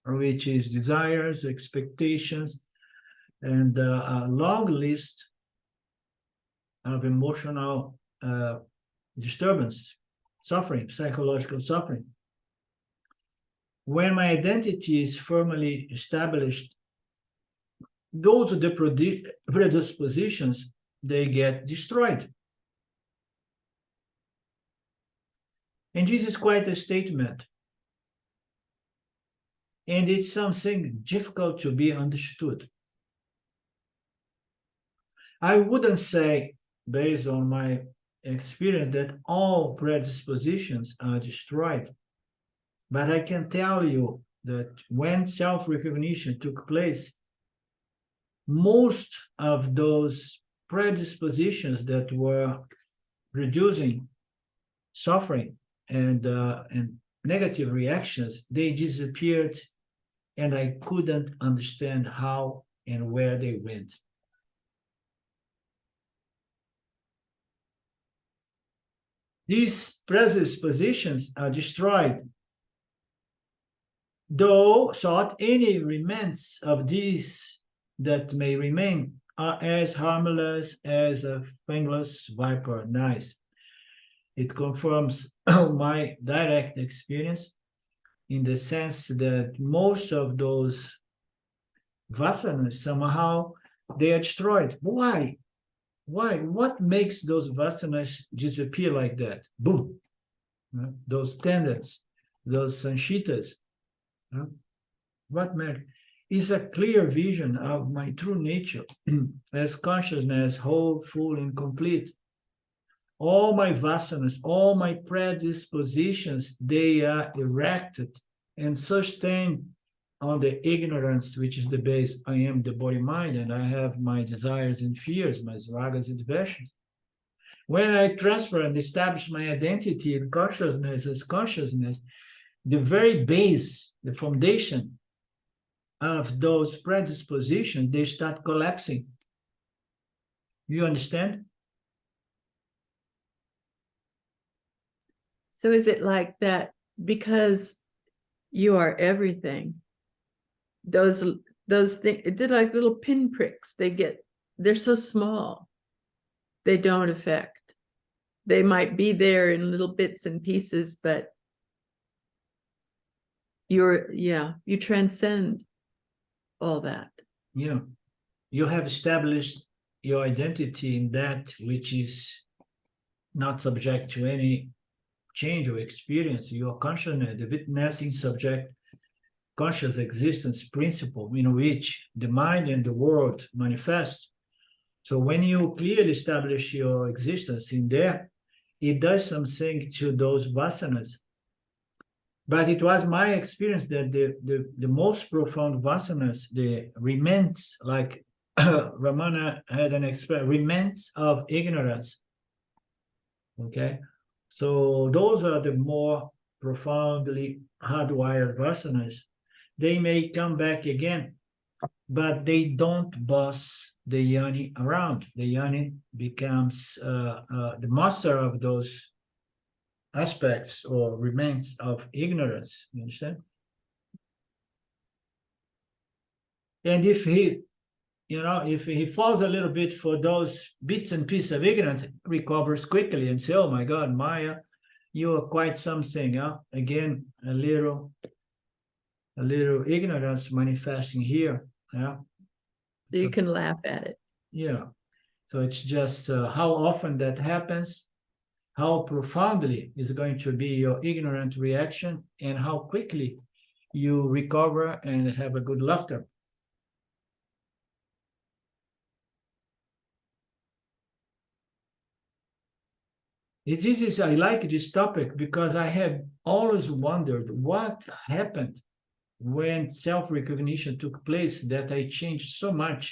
which is desires, expectations, and a long list of emotional disturbance, suffering, psychological suffering. When my identity is firmly established, those are the predispositions, they get destroyed. And this is quite a statement. And it's something difficult to be understood. I wouldn't say, based on my experience, that all predispositions are destroyed. But I can tell you that when self-recognition took place, most of those predispositions that were producing suffering and negative reactions, they disappeared, and I couldn't understand how and where they went. these predispositions are destroyed. Though thought any remnants of these that may remain are as harmless as a fangless viper. Nice. It confirms my direct experience in the sense that most of those vasanas somehow they are destroyed. Why? Why? What makes those vasanas disappear like that? Boom. Those tendons, those sanshitas. What matters is a clear vision of my true nature as consciousness, whole, full, and complete. All my vasanas, all my predispositions, they are erected and sustained on the ignorance, which is the base. I am the body mind, and I have my desires and fears, my ragas and dveshas. When I transfer and establish my identity in consciousness as consciousness, the very base, the foundation of those predispositions, they start collapsing. You understand? So is it like that because you are everything? Those things, they're like little pinpricks. They're so small. They don't affect. They might be there in little bits and pieces, but you transcend all that. Yeah. You have established your identity in that which is not subject to any change or experience. Your consciousness, the witnessing subject, conscious existence principle in which the mind and the world manifest. So when you clearly establish your existence in there, it does something to those vasanas. But it was my experience that the most profound vasanas, the remnants, like Ramana had an expression, remnants of ignorance. Okay? So those are the more profoundly hardwired vasanas. They may come back again, but they don't boss the yoni around. The yoni becomes the master of those aspects or remains of ignorance. You understand? And if he falls a little bit for those bits and pieces of ignorance, recovers quickly and say, "Oh my God, Maya, you are quite something." Again, a little ignorance manifesting here. Yeah. So you can laugh at it. Yeah. So it's just how often that happens, how profoundly is going to be your ignorant reaction, and how quickly you recover and have a good laughter. It's easy. I like this topic because I have always wondered what happened when self-recognition took place that I changed so much.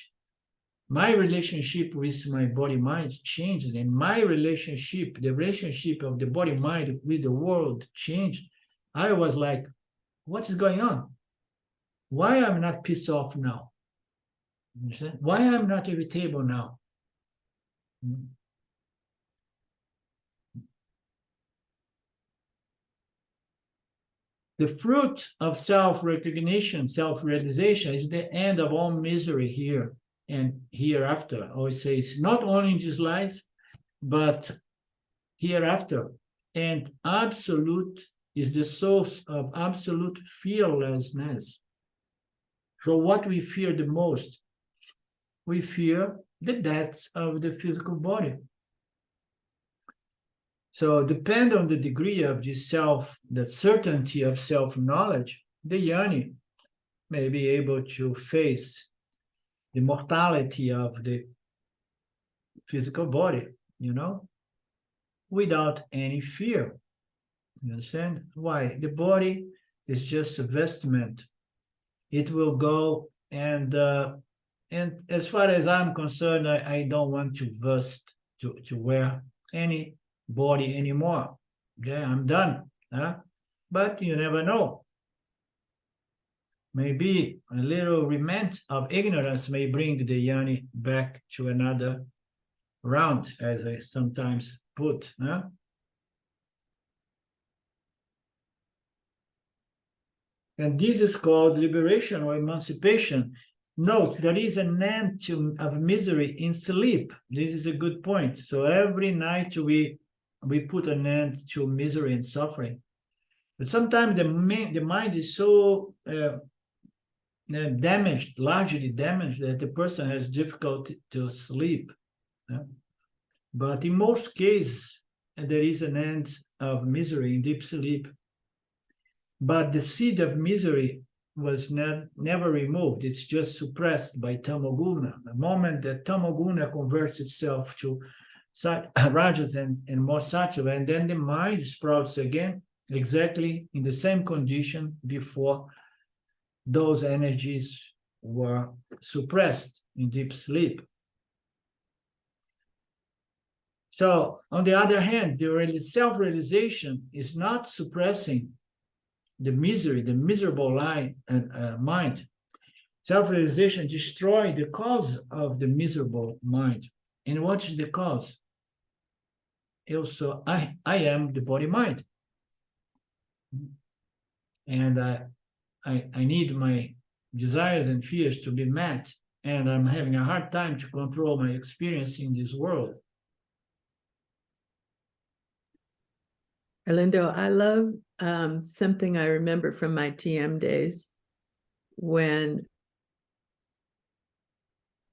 My relationship with my body-mind changed, and my relationship, the relationship of the body-mind with the world changed. I was like, what is going on? Why I'm not pissed off now? Understand? Why I'm not irritable now? The fruit of self-recognition, self-realization is the end of all misery here and hereafter. I always say it's not only in this life, but hereafter. And absolute is the source of absolute fearlessness. So what we fear the most? We fear the death of the physical body. So depend on the degree of this that certainty of self-knowledge, the yoni may be able to face the mortality of the physical body, without any fear. You understand? Why? The body is just a vestment. It will go, and as far as I'm concerned, I don't want to wear any body anymore. Okay, I'm done. But you never know. Maybe a little remnant of ignorance may bring the yoni back to another round, as I sometimes put. And this is called liberation or emancipation. Note, there is an end of misery in sleep. This is a good point. So every night we put an end to misery and suffering. But sometimes the mind is so damaged, largely damaged, that the person has difficulty to sleep. But in most cases, there is an end of misery in deep sleep. But the seed of misery was never removed. It's just suppressed by tamoguna. The moment that tamoguna converts itself to rajas and more sattva, and then the mind sprouts again, exactly in the same condition before those energies were suppressed in deep sleep. So, on the other hand, the self-realization is not suppressing the misery, the miserable mind. Self-realization destroys the cause of the miserable mind. And what is the cause? Also, I am the body-mind. And I need my desires and fears to be met, and I'm having a hard time to control my experience in this world. Arlindo, I love something I remember from my TM days when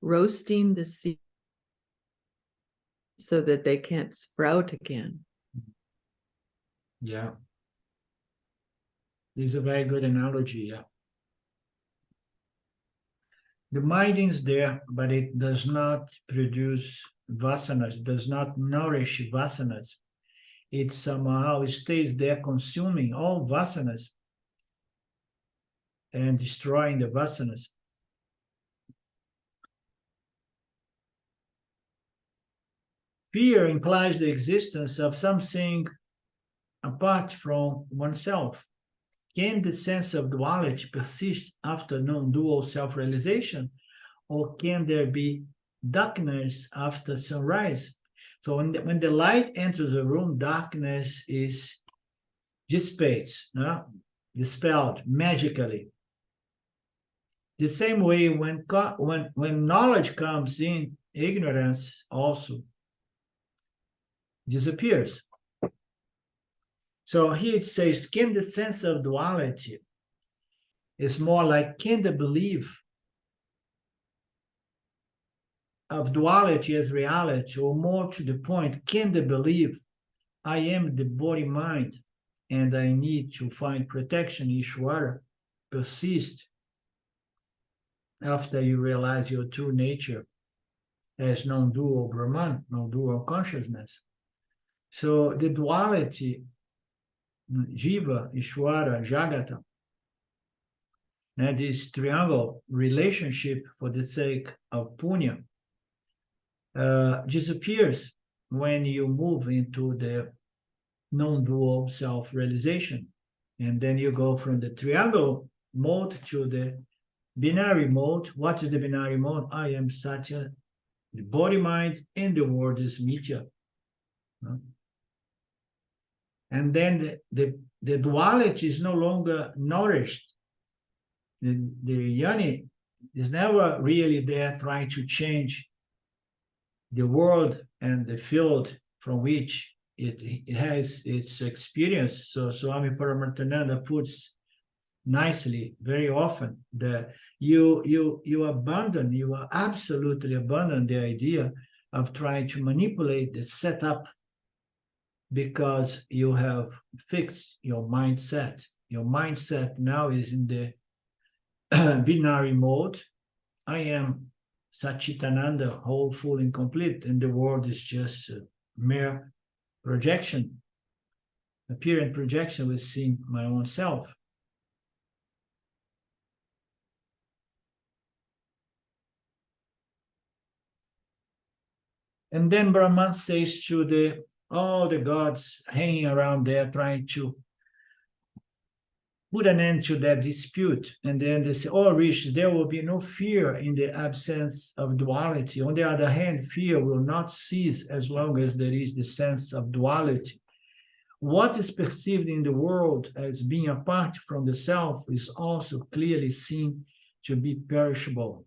roasting the seeds so that they can't sprout again. Yeah. This is a very good analogy, yeah. The mind is there, but it does not produce vasanas, does not nourish vasanas. It somehow stays there consuming all vasanas and destroying the vasanas. Fear implies the existence of something apart from oneself. Can the sense of duality persist after non-dual self-realization, or can there be darkness after sunrise? So when the light enters a room, darkness is dissipates, dispelled magically. The same way when knowledge comes in, ignorance also disappears. So here it says, can the sense of duality is more like, can the belief of duality as reality, or more to the point, can the belief, I am the body-mind and I need to find protection, Ishvara, persist after you realize your true nature as non-dual Brahman, non-dual consciousness? So the duality, Jiva, Ishvara, Jagata, and this triangle relationship for the sake of punya, disappears when you move into the non-dual self-realization. And then you go from the triangle mode to the binary mode. What is the binary mode? I am Satya, the body, mind, and the world is Mithya. And then the duality is no longer nourished. The yoni is never really there trying to change the world and the field from which it has its experience. So Swami Paramarthananda puts nicely very often that you absolutely abandon the idea of trying to manipulate the setup, because you have fixed your mindset. Your mindset now is in the binary mode. I am Satchitananda, whole, full, and complete, and the world is just a mere projection, apparent projection within my own self. And then Brahman says to all the gods hanging around there, trying to put an end to that dispute. And then they say, oh, Rishi, there will be no fear in the absence of duality. On the other hand, fear will not cease as long as there is the sense of duality. What is perceived in the world as being apart from the self is also clearly seen to be perishable.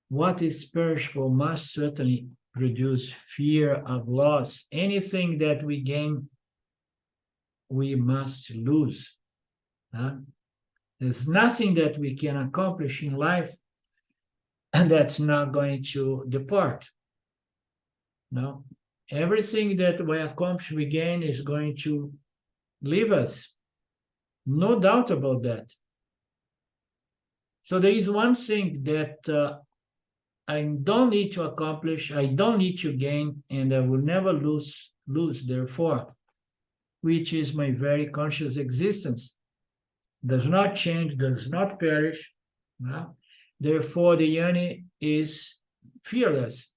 What is perishable must certainly produce fear of loss. Anything that we gain, we must lose. There's nothing that we can accomplish in life and that's not going to depart. No, everything that we accomplish, we gain is going to leave us. No doubt about that. So there is one thing that I don't need to accomplish, I don't need to gain, and I will never lose therefore, which is my very conscious existence. Does not change, does not perish. No? Therefore, the yoni is fearless.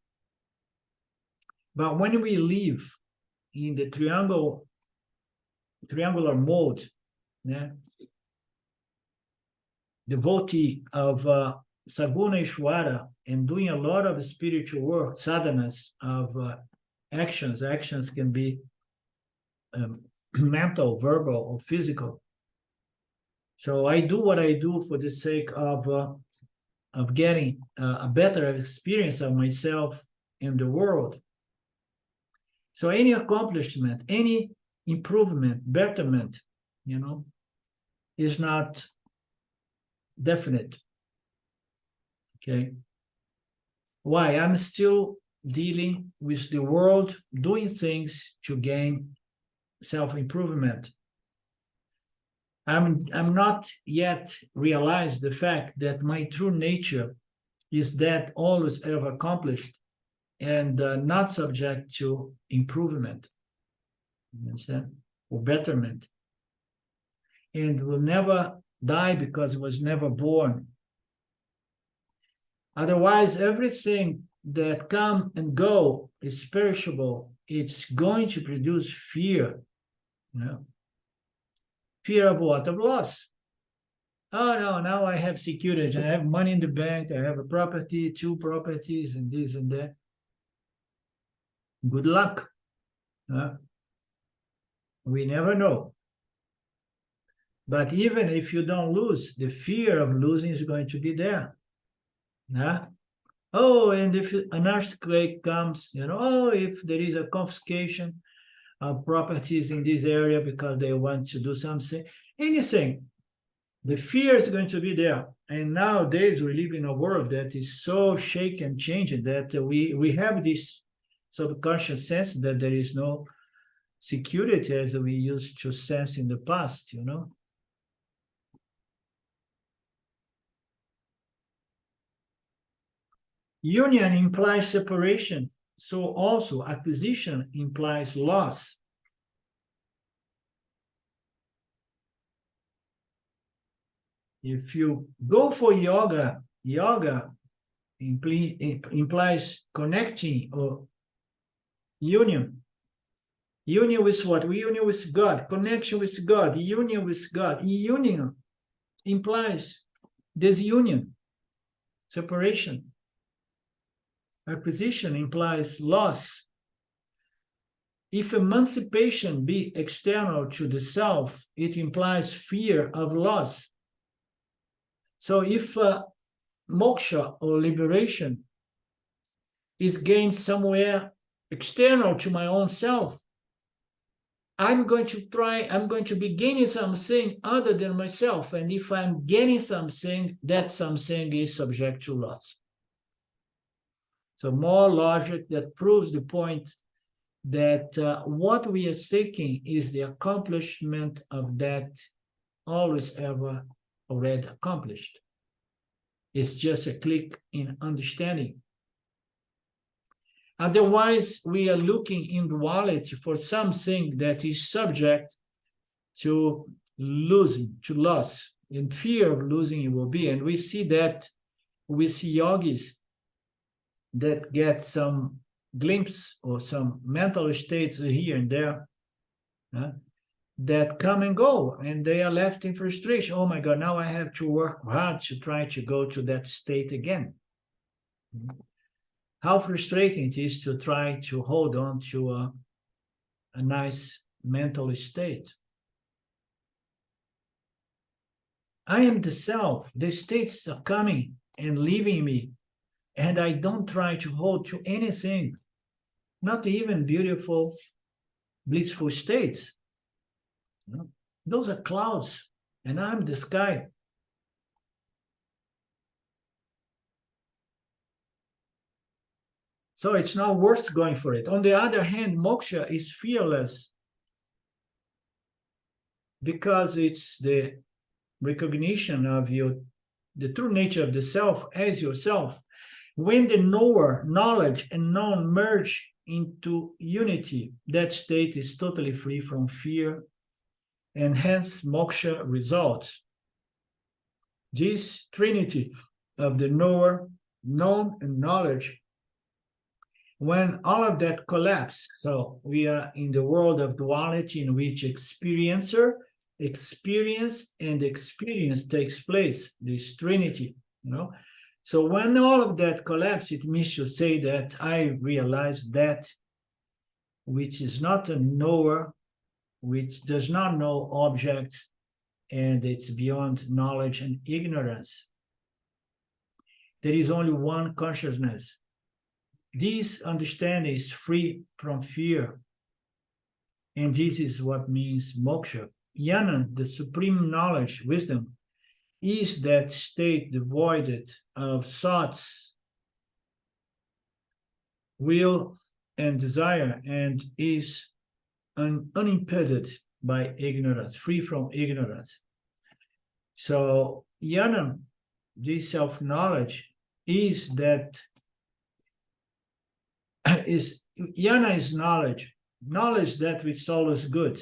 But when we live in the triangular mode, yeah, devotee of Saguna Ishwara and doing a lot of spiritual work, sadhanas of actions. Actions can be mental, verbal, or physical. So I do what I do for the sake of getting a better experience of myself in the world. So any accomplishment, any improvement, betterment, is not definite. Okay. Why? I'm still dealing with the world, doing things to gain self-improvement. I'm not yet realized the fact that my true nature is that always ever accomplished and not subject to improvement, you understand, or betterment, and will never die because it was never born. Otherwise, everything that come and go is perishable. It's going to produce fear. Fear of what? Of loss. Oh no, now I have security. I have money in the bank. I have a property, 2 properties, and this and that. Good luck. We never know. But even if you don't lose, the fear of losing is going to be there. Oh, and if an earthquake comes, if there is a confiscation of properties in this area because they want to do something, anything, the fear is going to be there. And nowadays we live in a world that is so shaken and changing that we have this subconscious sense that there is no security as we used to sense in the past, Union implies separation, so also acquisition implies loss. If you go for yoga implies connecting or union. Union with what? Union with God, connection with God, union with God. Union implies disunion, separation. Acquisition implies loss. If emancipation be external to the self, it implies fear of loss. So if moksha or liberation is gained somewhere external to my own self, I'm going to be gaining something other than myself. And if I'm gaining something, that something is subject to loss. So more logic that proves the point that what we are seeking is the accomplishment of that always ever already accomplished. It's just a click in understanding. Otherwise, we are looking in duality for something that is subject to losing, to loss, and fear of losing it will be. And we see that with yogis that get some glimpse or some mental states here and there that come and go, and they are left in frustration. Oh my God, now I have to work hard to try to go to that state again. How frustrating it is to try to hold on to a nice mental state. I am the self. The states are coming and leaving me, and I don't try to hold to anything, not even beautiful, blissful states. Those are clouds, and I'm the sky. So it's not worth going for it. On the other hand, moksha is fearless because it's the recognition of the true nature of the self as yourself. When the knower, knowledge, and known merge into unity, that state is totally free from fear, and hence moksha results. This trinity of the knower, known, and knowledge, when all of that collapse, so we are in the world of duality in which experiencer, experience, and experience takes place, this trinity, So when all of that collapse, it means to say that I realize that which is not a knower, which does not know objects, and it's beyond knowledge and ignorance. There is only one consciousness. This understanding is free from fear. And this is what means moksha. Jnana, the supreme knowledge, wisdom, is that state devoid of thoughts, will, and desire, and is unimpeded by ignorance, free from ignorance. So jnana, this self-knowledge, is that jnana is knowledge, knowledge that which is always good.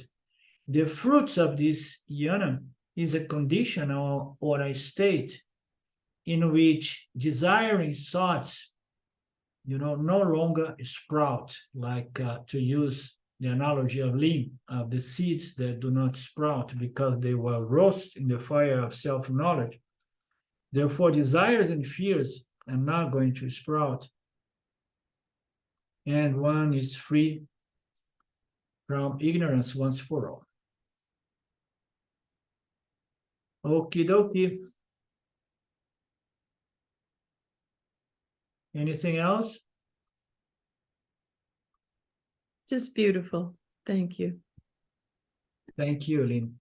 The fruits of this jnana is a condition or a state in which desiring thoughts, no longer sprout, like to use the analogy of lean, of the seeds that do not sprout because they were roasted in the fire of self-knowledge. Therefore, desires and fears are not going to sprout. And one is free from ignorance once for all. Okie dokie. Anything else? Just beautiful. Thank you. Thank you, Lynn.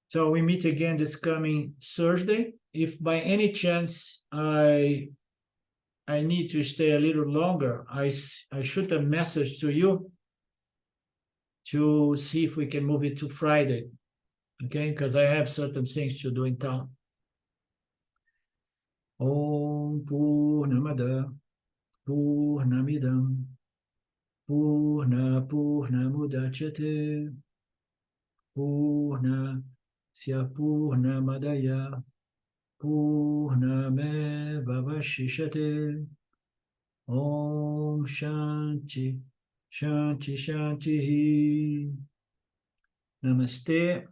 So we meet again this coming Thursday. If by any chance I need to stay a little longer, I shoot a message to you to see if we can move it to Friday, okay? Because I have certain things to do in town. Om Purnamada Purnamidam Purnamudachyate Purnasya Purnamadaya Purnamevavashishate. Om Shanti Shanti Shanti. Namaste.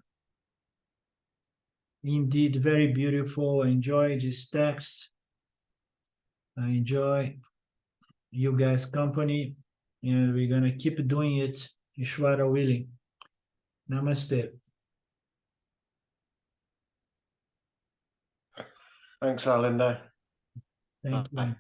Indeed, very beautiful. I enjoy this text. I enjoy you guys' company, and we're going to keep doing it, Ishvara willing. Namaste. Thanks, Arlindo. Thank you.